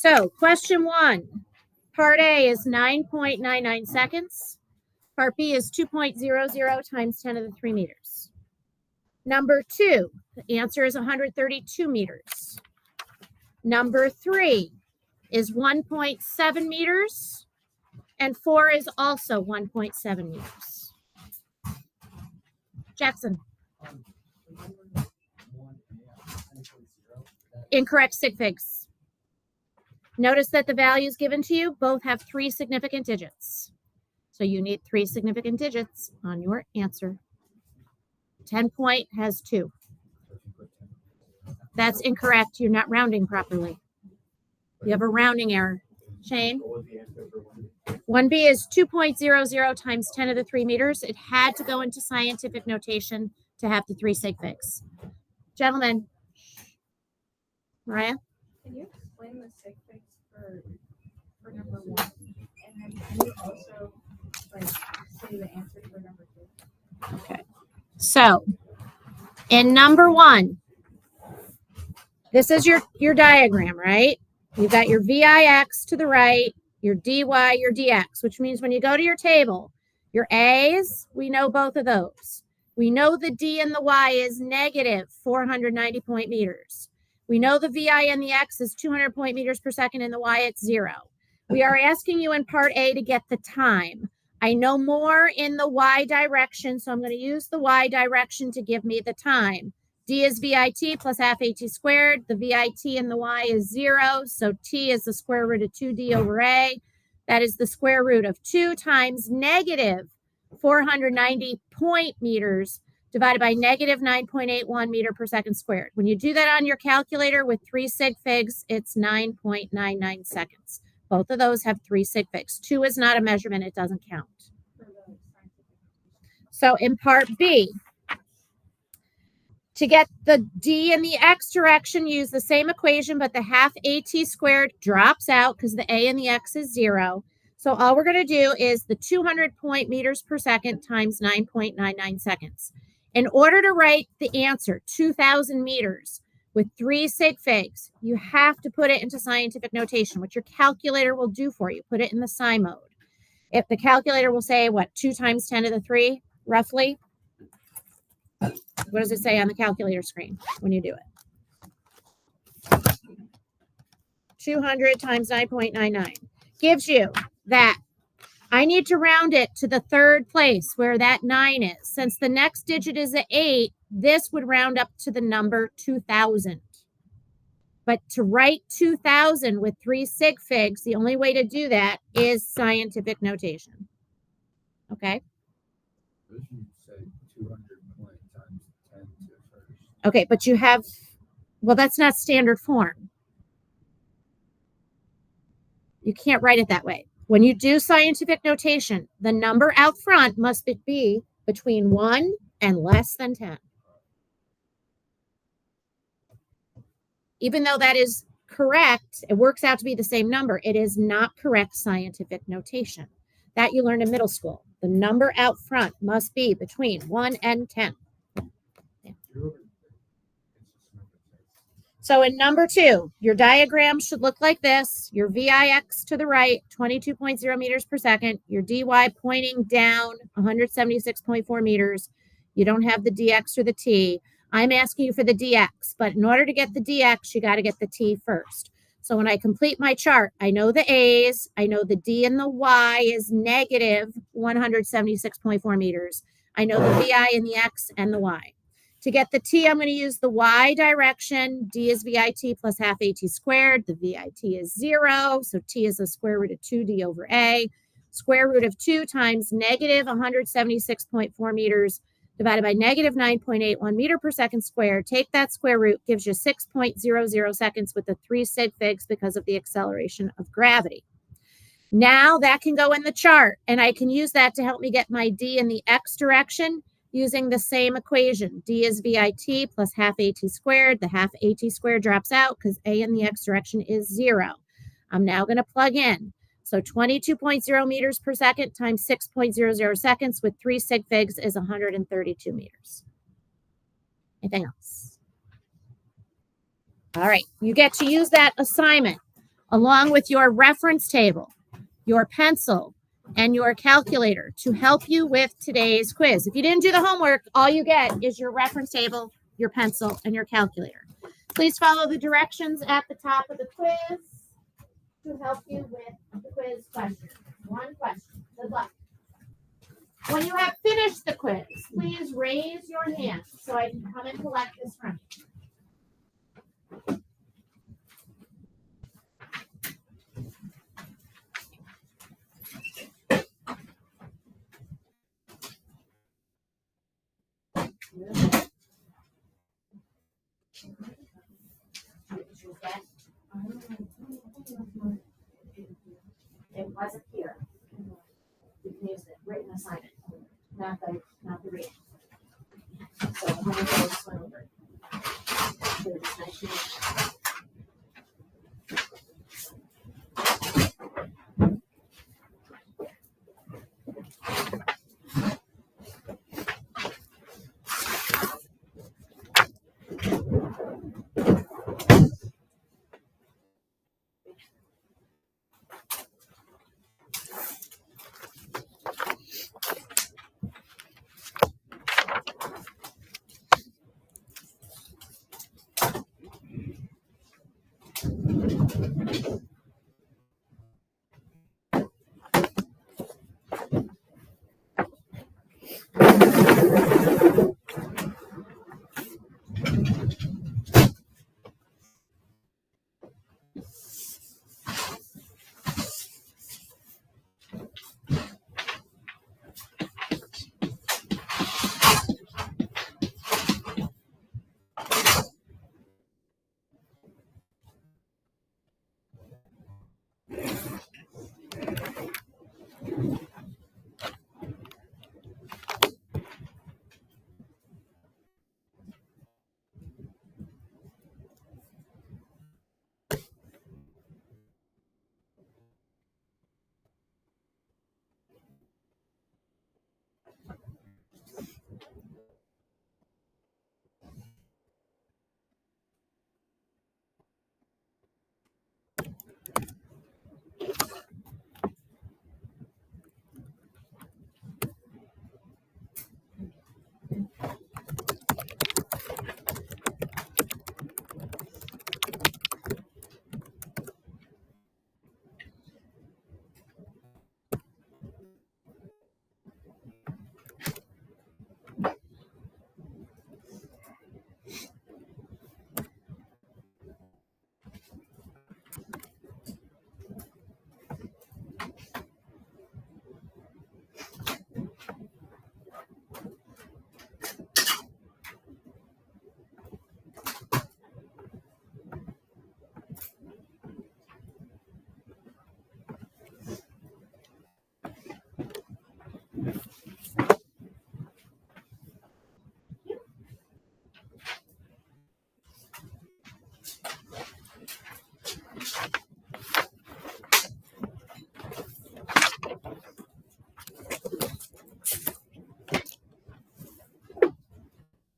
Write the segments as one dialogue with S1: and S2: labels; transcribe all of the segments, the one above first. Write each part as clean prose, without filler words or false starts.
S1: So question 1, part A is 9.99 seconds. Part B is 2.00 times 10 to the 3 meters. Number 2, the answer is 132 meters. Number 3 is 1.7 meters. And 4 is also 1.7 meters. Jackson. Incorrect sig figs. Notice that the values given to you both have 3 significant digits. So you need 3 significant digits on your answer. 10 point has 2. That's incorrect. You're not rounding properly. You have a rounding error. Shane? 1B is 2.00 times 10 to the 3 meters. It had to go into scientific notation to have the 3 sig figs. Gentlemen. Mariah?
S2: Can you explain the sig figs for number 1? And then can you also say the answer for number 2?
S1: Okay. So in number 1, this is your diagram, right? You've got your VIX to the right, your DY, your DX, which means when you go to your table, your A's, we know both of those. We know the D and the Y is negative 490 point meters. We know the VI and the X is 200 point meters per second and the Y it's 0. We are asking you in part A to get the time. I know more in the Y direction, so I'm going to use the Y direction to give me the time. D is VIT plus half AT squared. The VIT and the Y is 0, so T is the square root of 2D over A. That is the square root of 2 times negative 490 point meters divided by negative 9.81 meter per second squared. When you do that on your calculator with 3 sig figs, it's 9.99 seconds. Both of those have 3 sig figs. 2 is not a measurement. It doesn't count. So in part B, to get the D in the X direction, use the same equation, but the half AT squared drops out because the A in the X is 0. So all we're going to do is the 200 point meters per second times 9.99 seconds. In order to write the answer, 2,000 meters, with 3 sig figs, you have to put it into scientific notation, which your calculator will do for you. Put it in the sci mode. If the calculator will say, 2 times 10 to the 3, roughly? What does it say on the calculator screen when you do it? 200 times 9.99 gives you that. I need to round it to the 3rd place where that 9 is. Since the next digit is an 8, this would round up to the number 2,000. But to write 2,000 with 3 sig figs, the only way to do that is scientific notation. Okay? Okay, but you have, that's not standard form. You can't write it that way. When you do scientific notation, the number out front must be between 1 and less than 10. Even though that is correct, it works out to be the same number. It is not correct scientific notation. That you learned in middle school. The number out front must be between 1 and 10. Yeah. So in number 2, your diagram should look like this. Your VIX to the right, 22.0 meters per second. Your DY pointing down, 176.4 meters. You don't have the DX or the T. I'm asking you for the DX, but in order to get the DX, you got to get the T first. So when I complete my chart, I know the A's, I know the D and the Y is negative 176.4 meters. I know the VI and the X and the Y. To get the T, I'm going to use the Y direction. D is VIT plus half AT squared. The VIT is 0, so T is the square root of 2D over A. Square root of 2 times negative 176.4 meters divided by negative 9.81 meter per second squared. Take that square root, gives you 6.00 seconds with the 3 sig figs because of the acceleration of gravity. Now that can go in the chart, and I can use that to help me get my D in the X direction using the same equation. D is VIT plus half AT squared. The half AT squared drops out because A in the X direction is 0. I'm now going to plug in. So 22.0 meters per second times 6.00 seconds with 3 sig figs is 132 meters. Anything else? All right, you get to use that assignment. along with your reference table, your pencil, and your calculator to help you with today's quiz. If you didn't do the homework, all you get is your reference table, your pencil, and your calculator. Please follow the directions at the top of the quiz to help you with the quiz question. One question. Good luck. When you have finished the quiz, please raise your hand so I can come and collect this from you. It wasn't here. You can use the written assignment, not the reading. So I'm going to go this one over. Here, this nice sheet.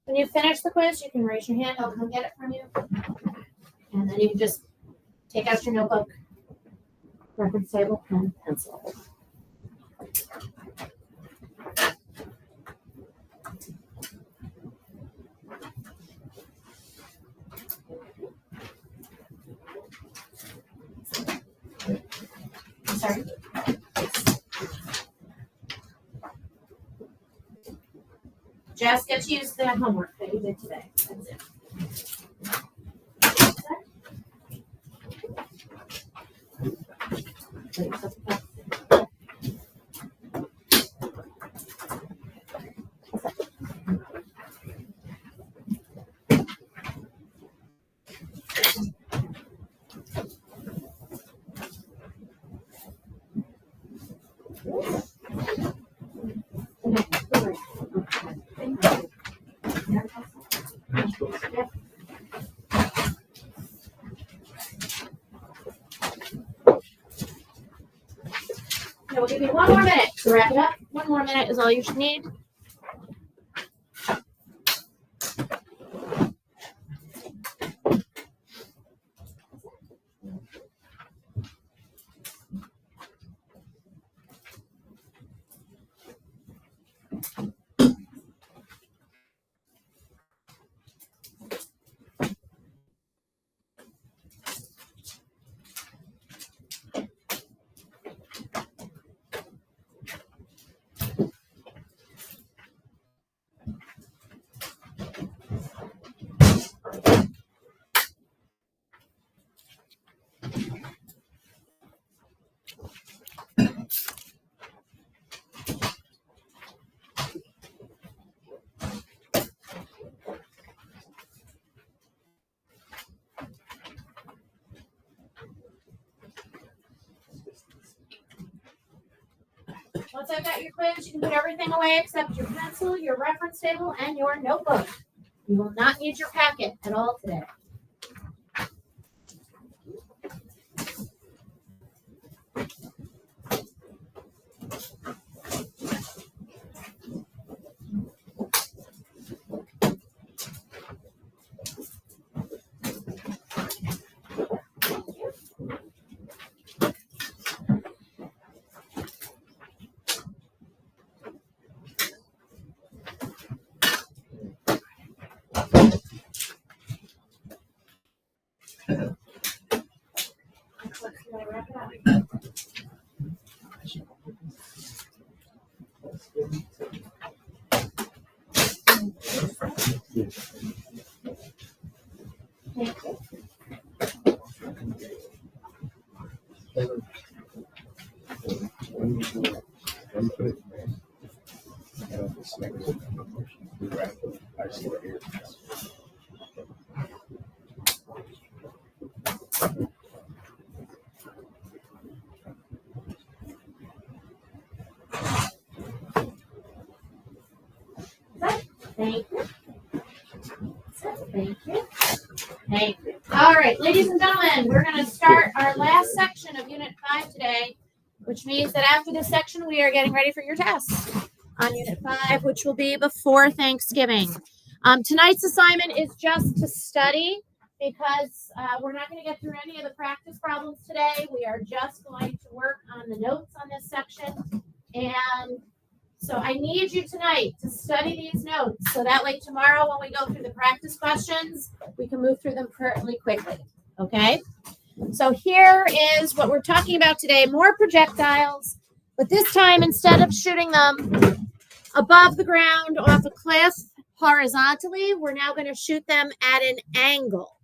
S1: When you finish the quiz, you can raise your hand. I'll come get it from you. And then you can just take out your notebook, reference table, pen, pencil. I'm sorry. Just get to use the homework that you did today. That's it. Okay, we'll give you 1 more minute to wrap it up. 1 more minute is all you should need. Once I've got your quiz, you can put everything away except your pencil, your reference table, and your notebook. You will not need your packet at all today. Thank you. Thank you. Thank you. All right, ladies and gentlemen, we're going to start our last section of Unit 5 today, which means that after this section, we are getting ready for your tests on Unit 5, which will be before Thanksgiving. Tonight's assignment is just to study because we're not going to get through any of the practice problems today. We are just going to work on the notes on this section. And so I need you tonight to study these notes so that way tomorrow when we go through the practice questions, we can move through them pretty quickly, okay? So here is what we're talking about today, more projectiles, but this time instead of shooting them above the ground off a cliff horizontally, we're now going to shoot them at an angle.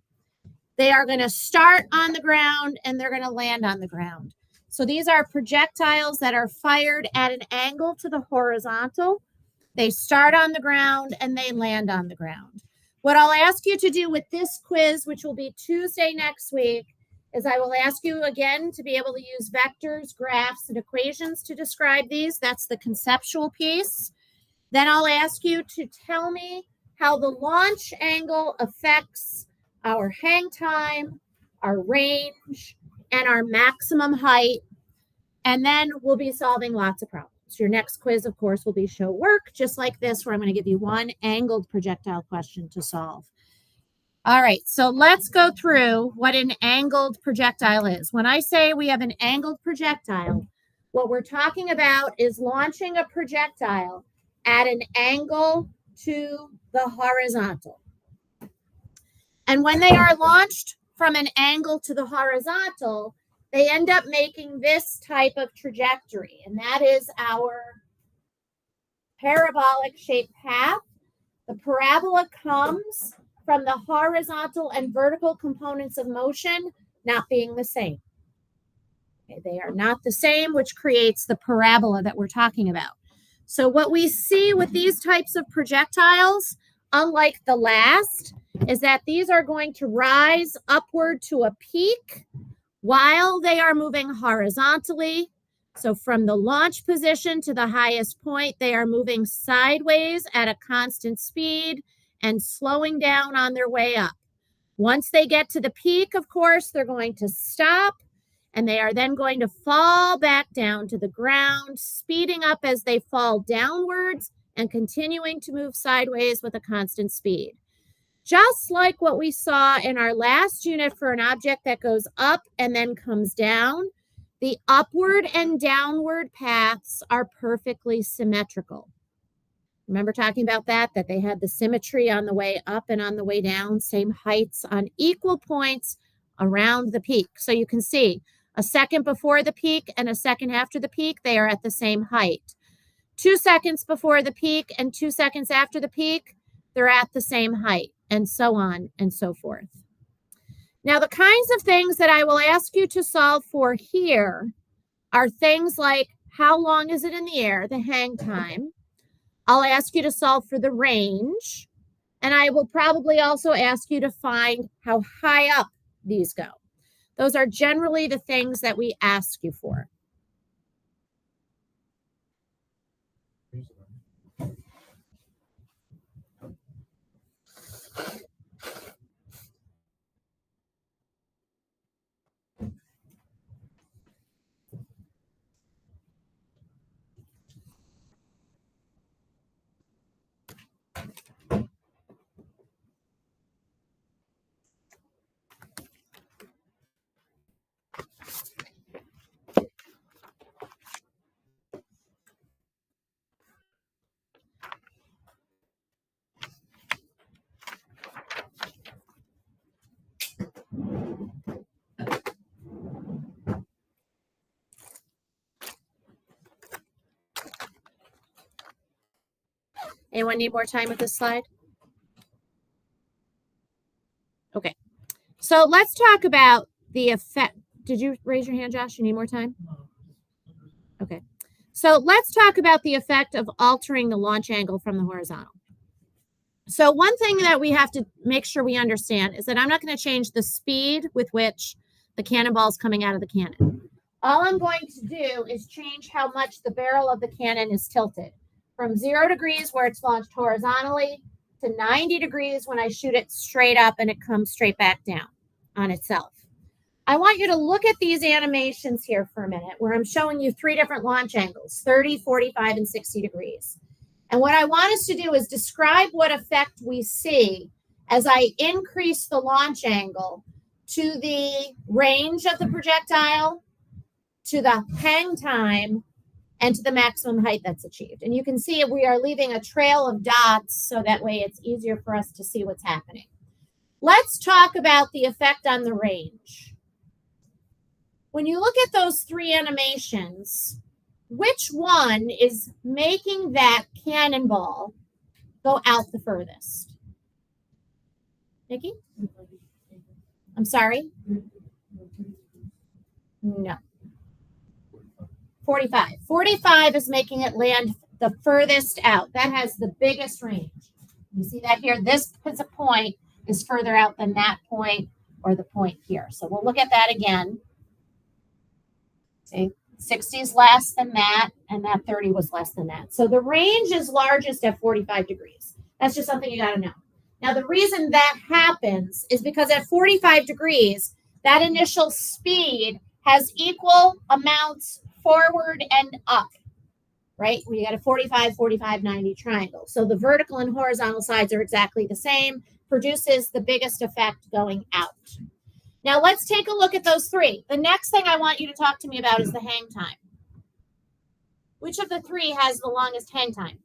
S1: They are going to start on the ground and they're going to land on the ground. So these are projectiles that are fired at an angle to the horizontal. They start on the ground and they land on the ground. What I'll ask you to do with this quiz, which will be Tuesday next week, is I will ask you again to be able to use vectors, graphs, and equations to describe these. That's the conceptual piece. Then I'll ask you to tell me how the launch angle affects our hang time, our range, and our maximum height. And then we'll be solving lots of problems. Your next quiz, of course, will be show work, just like this, where I'm going to give you one angled projectile question to solve. All right, so let's go through what an angled projectile is. When I say we have an angled projectile, what we're talking about is launching a projectile at an angle to the horizontal. And when they are launched from an angle to the horizontal, they end up making this type of trajectory, and that is our parabolic shaped path. The parabola comes from the horizontal and vertical components of motion not being the same. Okay, they are not the same, which creates the parabola that we're talking about. So what we see with these types of projectiles, unlike the last, is that these are going to rise upward to a peak while they are moving horizontally. So from the launch position to the highest point, they are moving sideways at a constant speed and slowing down on their way up. Once they get to the peak, of course, they're going to stop, and they are then going to fall back down to the ground, speeding up as they fall downwards and continuing to move sideways with a constant speed. Just like what we saw in our last unit for an object that goes up and then comes down, the upward and downward paths are perfectly symmetrical. Remember talking about that they had the symmetry on the way up and on the way down, same heights on equal points around the peak. So you can see a second before the peak and a second after the peak, they are at the same height. 2 seconds before the peak and 2 seconds after the peak, they're at the same height, and so on and so forth. Now, the kinds of things that I will ask you to solve for here are things like how long is it in the air, the hang time. I'll ask you to solve for the range. And I will probably also ask you to find how high up these go. Those are generally the things that we ask you for. Anyone need more time with this slide? Okay. So let's talk about the effect. Did you raise your hand, Josh? You need more time? Okay. So let's talk about the effect of altering the launch angle from the horizontal. So one thing that we have to make sure we understand is that I'm not going to change the speed with which the cannonball is coming out of the cannon. All I'm going to do is change how much the barrel of the cannon is tilted from 0 degrees where it's launched horizontally to 90 degrees when I shoot it straight up and it comes straight back down on itself. I want you to look at these animations here for a minute where I'm showing you 3 different launch angles, 30, 45, and 60 degrees. And what I want us to do is describe what effect we see as I increase the launch angle to the range of the projectile, to the hang time, and to the maximum height that's achieved. And you can see we are leaving a trail of dots so that way it's easier for us to see what's happening. Let's talk about the effect on the range. When you look at those 3 animations, which one is making that cannonball go out the furthest? Nikki? I'm sorry? No. 45. 45 is making it land the furthest out. That has the biggest range. You see that here? This point is further out than that point or the point here. So we'll look at that again. See, 60 is less than that, and that 30 was less than that. So the range is largest at 45 degrees. That's just something you got to know. Now, the reason that happens is because at 45 degrees, that initial speed has equal amounts forward and up, right? We got a 45, 45, 90 triangle. So the vertical and horizontal sides are exactly the same, produces the biggest effect going out. Now let's take a look at those 3. The next thing I want you to talk to me about is the hang time. Which of the 3 has the longest hang time?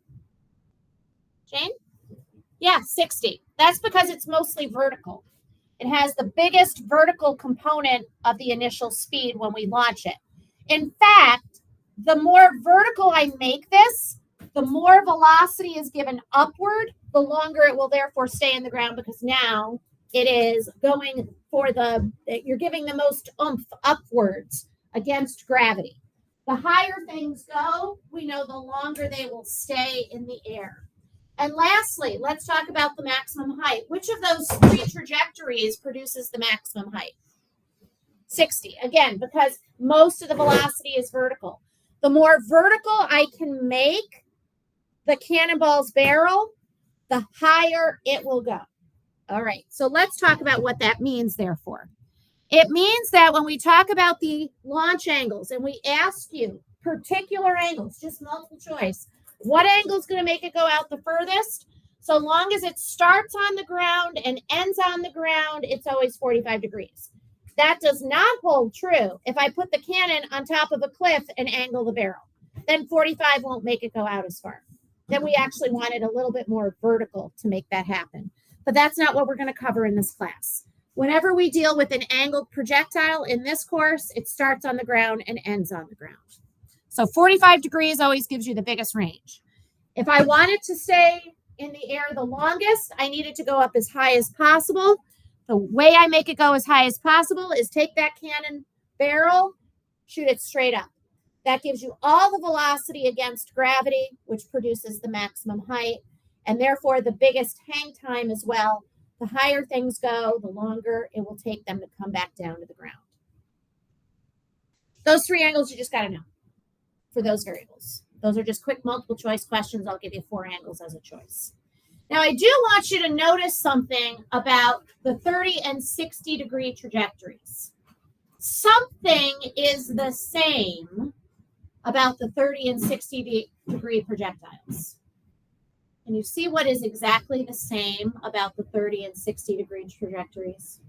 S1: Jane? Yeah, 60. That's because it's mostly vertical. It has the biggest vertical component of the initial speed when we launch it. In fact, the more vertical I make this, the more velocity is given upward, the longer it will therefore stay in the ground because now it is going for you're giving the most oomph upwards against gravity. The higher things go, we know the longer they will stay in the air. And lastly, let's talk about the maximum height. Which of those 3 trajectories produces the maximum height? 60. Again, because most of the velocity is vertical. The more vertical I can make the cannonball's barrel, the higher it will go. All right, so let's talk about what that means, therefore. It means that when we talk about the launch angles and we ask you particular angles, just multiple choice, what angle is going to make it go out the furthest? So long as it starts on the ground and ends on the ground, it's always 45 degrees. That does not hold true if I put the cannon on top of a cliff and angle the barrel. Then 45 won't make it go out as far. Then we actually want it a little bit more vertical to make that happen. But that's not what we're going to cover in this class. Whenever we deal with an angled projectile in this course, it starts on the ground and ends on the ground. So 45 degrees always gives you the biggest range. If I wanted to stay in the air the longest, I needed to go up as high as possible. The way I make it go as high as possible is take that cannon barrel, shoot it straight up. That gives you all the velocity against gravity, which produces the maximum height, and therefore the biggest hang time as well. The higher things go, the longer it will take them to come back down to the ground. Those three angles you just got to know for those variables. Those are just quick multiple choice questions. I'll give you 4 angles as a choice. Now, I do want you to notice something about the 30 and 60 degree trajectories. Something is the same about the 30 and 60 degree projectiles. Can you see what is exactly the same about the 30 and 60 degree trajectories?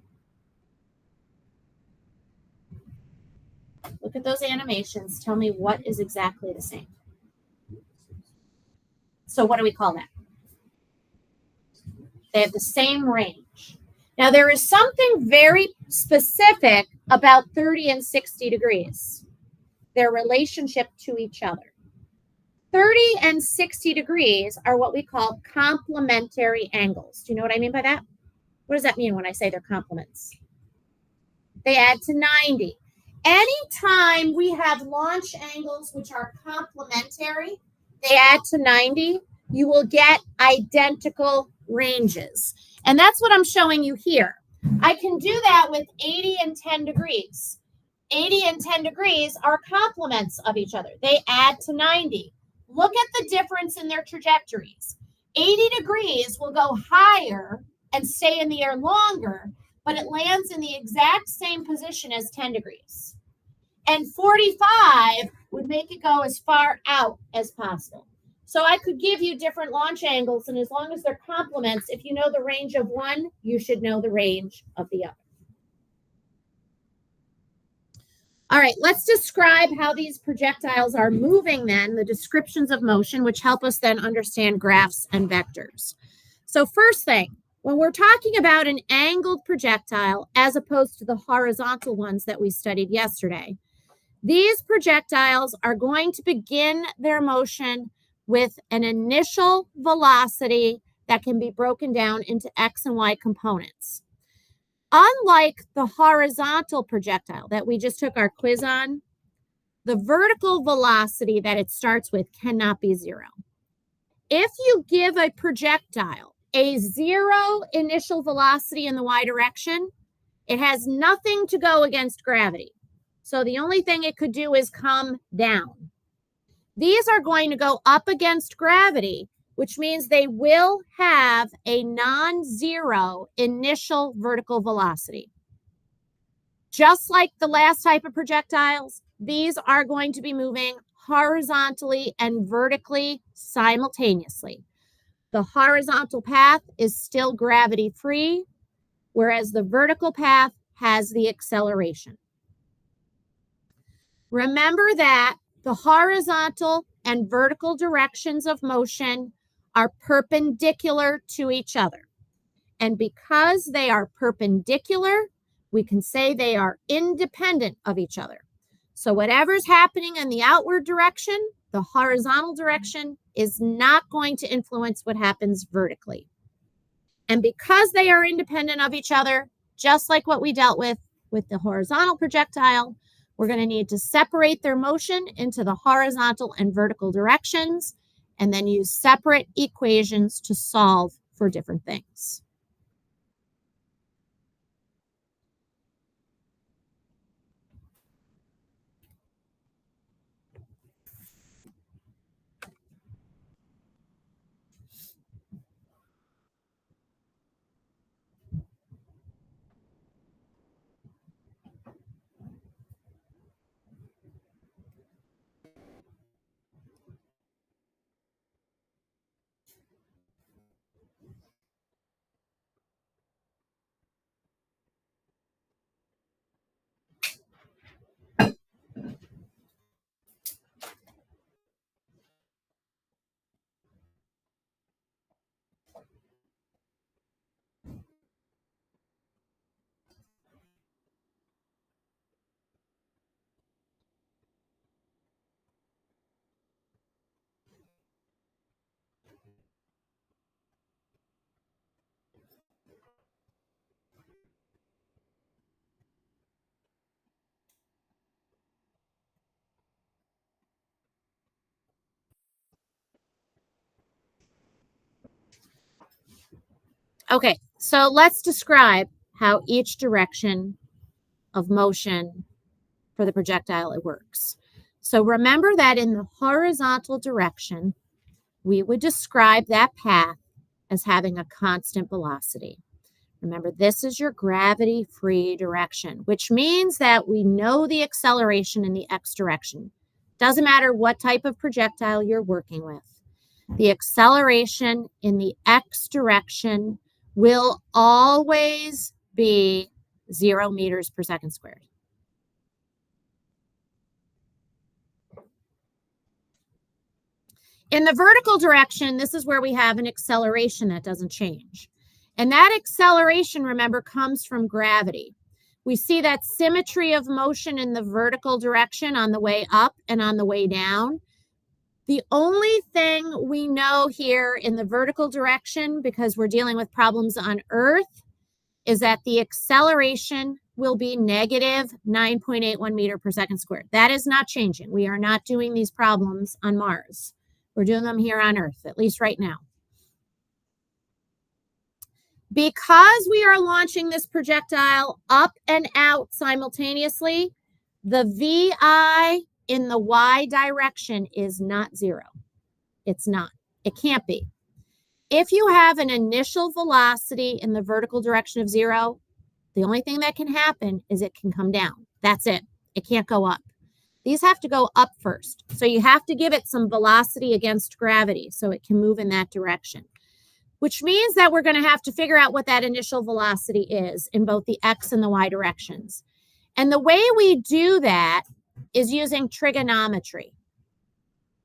S1: Look at those animations. Tell me what is exactly the same. So what do we call that? They have the same range. Now, there is something very specific about 30 and 60 degrees, their relationship to each other. 30 and 60 degrees are what we call complementary angles. Do you know what I mean by that? What does that mean when I say they're complements? They add to 90. Anytime we have launch angles which are complementary, they add to 90, you will get identical ranges. And that's what I'm showing you here. I can do that with 80 and 10 degrees. 80 and 10 degrees are complements of each other. They add to 90. Look at the difference in their trajectories. 80 degrees will go higher and stay in the air longer, but it lands in the exact same position as 10 degrees. And 45 would make it go as far out as possible. So I could give you different launch angles, and as long as they're complements, if you know the range of one, you should know the range of the other. All right, let's describe how these projectiles are moving then, the descriptions of motion, which help us then understand graphs and vectors. So first thing, when we're talking about an angled projectile, as opposed to the horizontal ones that we studied yesterday, these projectiles are going to begin their motion with an initial velocity that can be broken down into X and Y components. Unlike the horizontal projectile that we just took our quiz on, the vertical velocity that it starts with cannot be 0. If you give a projectile a 0 initial velocity in the Y direction, it has nothing to go against gravity. So the only thing it could do is come down. These are going to go up against gravity, which means they will have a non-zero initial vertical velocity. Just like the last type of projectiles, these are going to be moving horizontally and vertically simultaneously. The horizontal path is still gravity-free, whereas the vertical path has the acceleration. Remember that the horizontal and vertical directions of motion are perpendicular to each other. And because they are perpendicular, we can say they are independent of each other. So whatever's happening in the outward direction, the horizontal direction is not going to influence what happens vertically. And because they are independent of each other, just like what we dealt with the horizontal projectile, we're going to need to separate their motion into the horizontal and vertical directions, and then use separate equations to solve for different things. Okay, so let's describe how each direction of motion for the projectile it works. So remember that in the horizontal direction, we would describe that path as having a constant velocity. Remember, this is your gravity-free direction, which means that we know the acceleration in the x direction. Doesn't matter what type of projectile you're working with. The acceleration in the x direction will always be 0 meters per second squared. In the vertical direction, this is where we have an acceleration that doesn't change. And that acceleration, remember, comes from gravity. We see that symmetry of motion in the vertical direction on the way up and on the way down. The only thing we know here in the vertical direction, because we're dealing with problems on Earth, is that the acceleration will be negative 9.81 meter per second squared. That is not changing. We are not doing these problems on Mars. We're doing them here on Earth, at least right now. Because we are launching this projectile up and out simultaneously, the VI in the y direction is not 0. It's not. It can't be. If you have an initial velocity in the vertical direction of 0, the only thing that can happen is it can come down. That's it. It can't go up. These have to go up first. So you have to give it some velocity against gravity so it can move in that direction, which means that we're going to have to figure out what that initial velocity is in both the x and the y directions. And the way we do that is using trigonometry.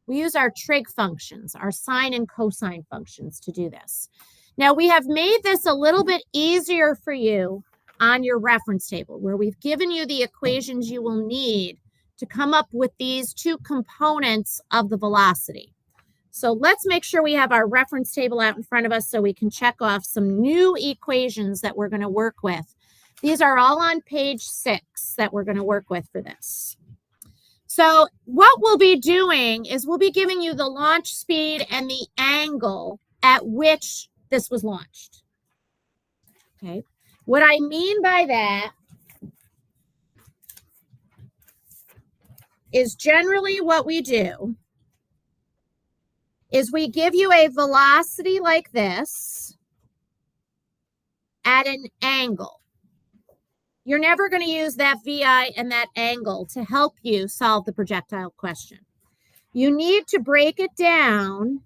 S1: We use our trig functions, our sine and cosine functions to do this. Now, we have made this a little bit easier for you on your reference table, where we've given you the equations you will need to come up with these two components of the velocity. So let's make sure we have our reference table out in front of us so we can check off some new equations that we're going to work with. These are all on page 6 that we're going to work with for this. So what we'll be doing is we'll be giving you the launch speed and the angle at which this was launched. Okay. What I mean by that is generally what we do is we give you a velocity like this at an angle. You're never going to use that VI and that angle to help you solve the projectile question. You need to break it down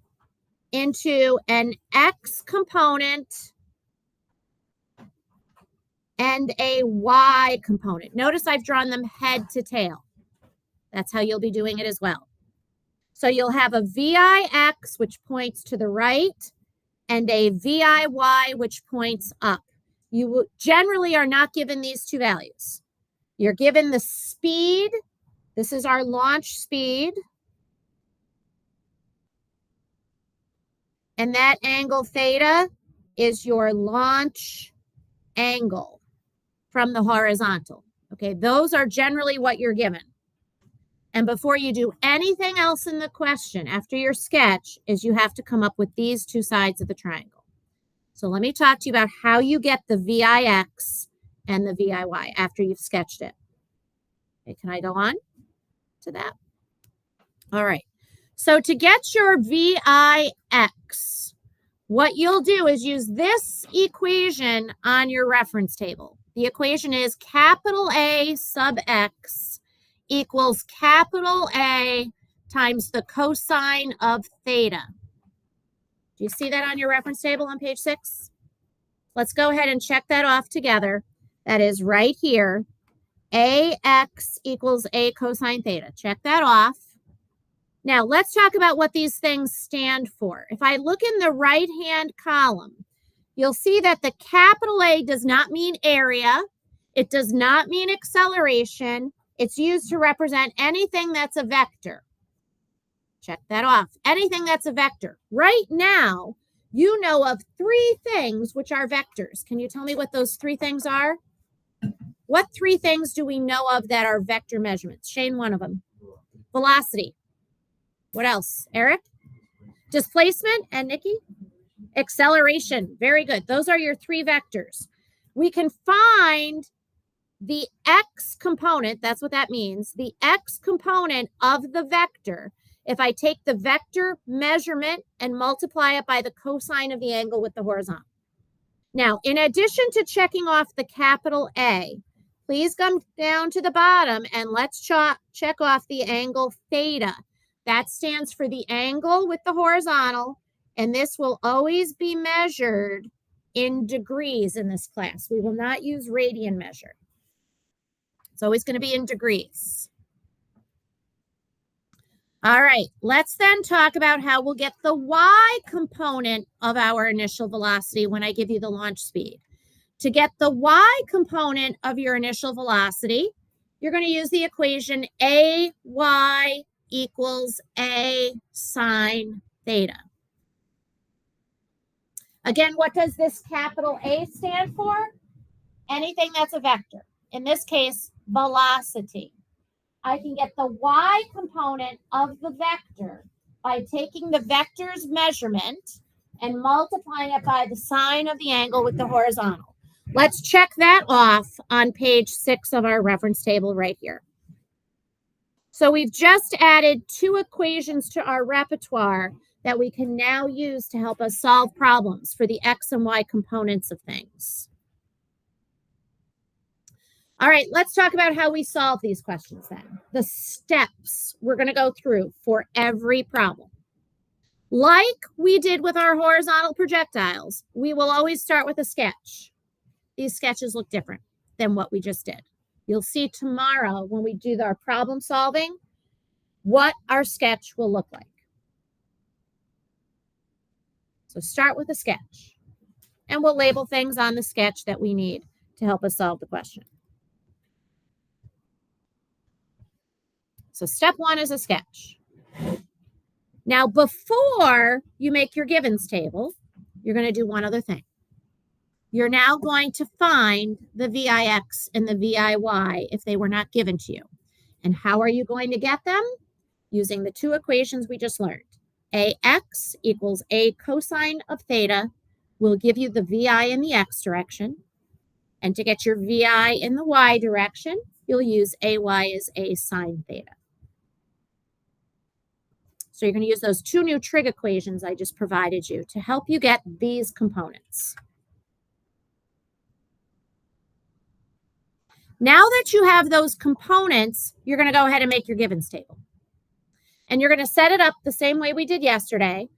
S1: into an X component and a Y component. Notice I've drawn them head to tail. That's how you'll be doing it as well. So you'll have a VIX, which points to the right, and a VIY, which points up. You generally are not given these two values. You're given the speed. This is our launch speed. And that angle theta is your launch angle from the horizontal. Okay, those are generally what you're given. And before you do anything else in the question, after your sketch, is you have to come up with these two sides of the triangle. So let me talk to you about how you get the VIX and the VIY after you've sketched it. Okay, can I go on to that? All right. So to get your VIX, what you'll do is use this equation on your reference table. The equation is capital A sub x equals capital A times the cosine of theta. Do you see that on your reference table on page 6? Let's go ahead and check that off together. That is right here. AX equals A cosine theta. Check that off. Now, let's talk about what these things stand for. If I look in the right-hand column, you'll see that the capital A does not mean area. It does not mean acceleration. It's used to represent anything that's a vector. Check that off. Anything that's a vector. Right now, you know of 3 things which are vectors. Can you tell me what those 3 things are? What 3 things do we know of that are vector measurements? Shane, one of them. Velocity. What else? Eric? Displacement. And Nikki? Acceleration. Very good. Those are your 3 vectors. We can find the x component. That's what that means. The x component of the vector. If I take the vector measurement and multiply it by the cosine of the angle with the horizontal. Now, in addition to checking off the capital A, please come down to the bottom and let's check off the angle theta. That stands for the angle with the horizontal, and this will always be measured in degrees in this class. We will not use radian measure. It's always going to be in degrees. All right, let's then talk about how we'll get the y component of our initial velocity when I give you the launch speed. To get the y component of your initial velocity, you're going to use the equation ay equals a sine theta. Again, what does this capital A stand for? Anything that's a vector. In this case, velocity. I can get the y component of the vector by taking the vector's measurement and multiplying it by the sine of the angle with the horizontal. Let's check that off on page 6 of our reference table right here. So we've just added 2 equations to our repertoire that we can now use to help us solve problems for the x and y components of things. All right, let's talk about how we solve these questions then. The steps we're going to go through for every problem. Like we did with our horizontal projectiles, we will always start with a sketch. These sketches look different than what we just did. You'll see tomorrow when we do our problem solving what our sketch will look like. So start with a sketch, and we'll label things on the sketch that we need to help us solve the question. So step 1 is a sketch. Now, before you make your givens table, you're going to do one other thing. You're now going to find the VIX and the VIY if they were not given to you. And how are you going to get them? Using the 2 equations we just learned. AX equals A cosine of theta will give you the VI in the X direction. And to get your VI in the Y direction, you'll use AY as A sine theta. So you're going to use those 2 new trig equations I just provided you to help you get these components. Now that you have those components, you're going to go ahead and make your givens table. And you're going to set it up the same way we did yesterday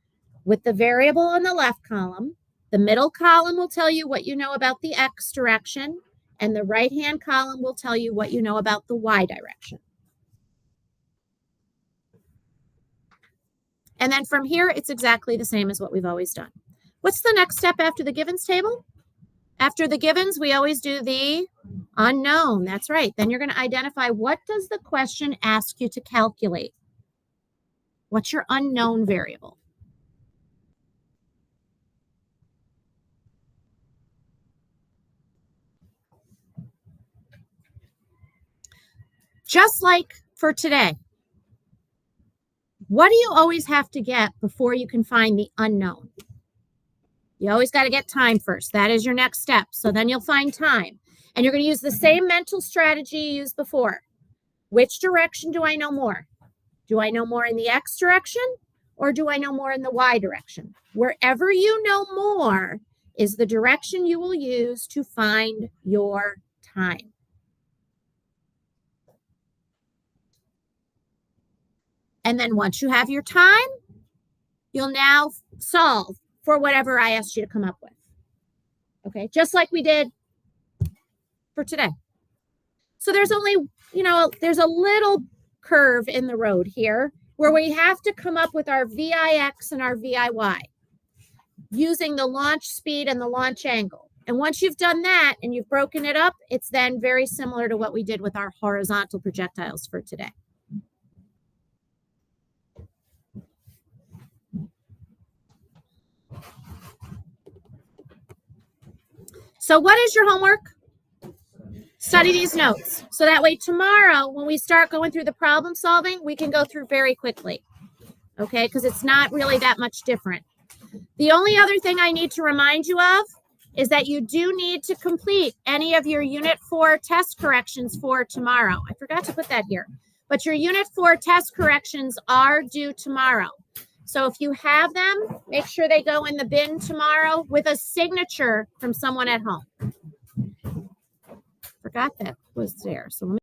S1: with the variable in the left column. The middle column will tell you what you know about the X direction, and the right-hand column will tell you what you know about the Y direction. And then from here, it's exactly the same as what we've always done. What's the next step after the givens table? After the givens, we always do the unknown. That's right. Then you're going to identify what does the question ask you to calculate? What's your unknown variable? Just like for today, what do you always have to get before you can find the unknown? You always got to get time first. That is your next step. So then you'll find time. And you're going to use the same mental strategy you used before. Which direction do I know more? Do I know more in the X direction, or do I know more in the Y direction? Wherever you know more is the direction you will use to find your time. And then once you have your time, you'll now solve for whatever I asked you to come up with. Okay, just like we did for today. So there's only, there's a little curve in the road here where we have to come up with our VIX and our VIY using the launch speed and the launch angle. And once you've done that and you've broken it up, it's then very similar to what we did with our horizontal projectiles for today. So what is your homework? Study these notes. So that way tomorrow, when we start going through the problem solving, we can go through very quickly. Okay, because it's not really that much different. The only other thing I need to remind you of is that you do need to complete any of your Unit 4 test corrections for tomorrow. I forgot to put that here, but your Unit 4 test corrections are due tomorrow. So if you have them, make sure they go in the bin tomorrow with a signature from someone at home. Forgot that was there. So let me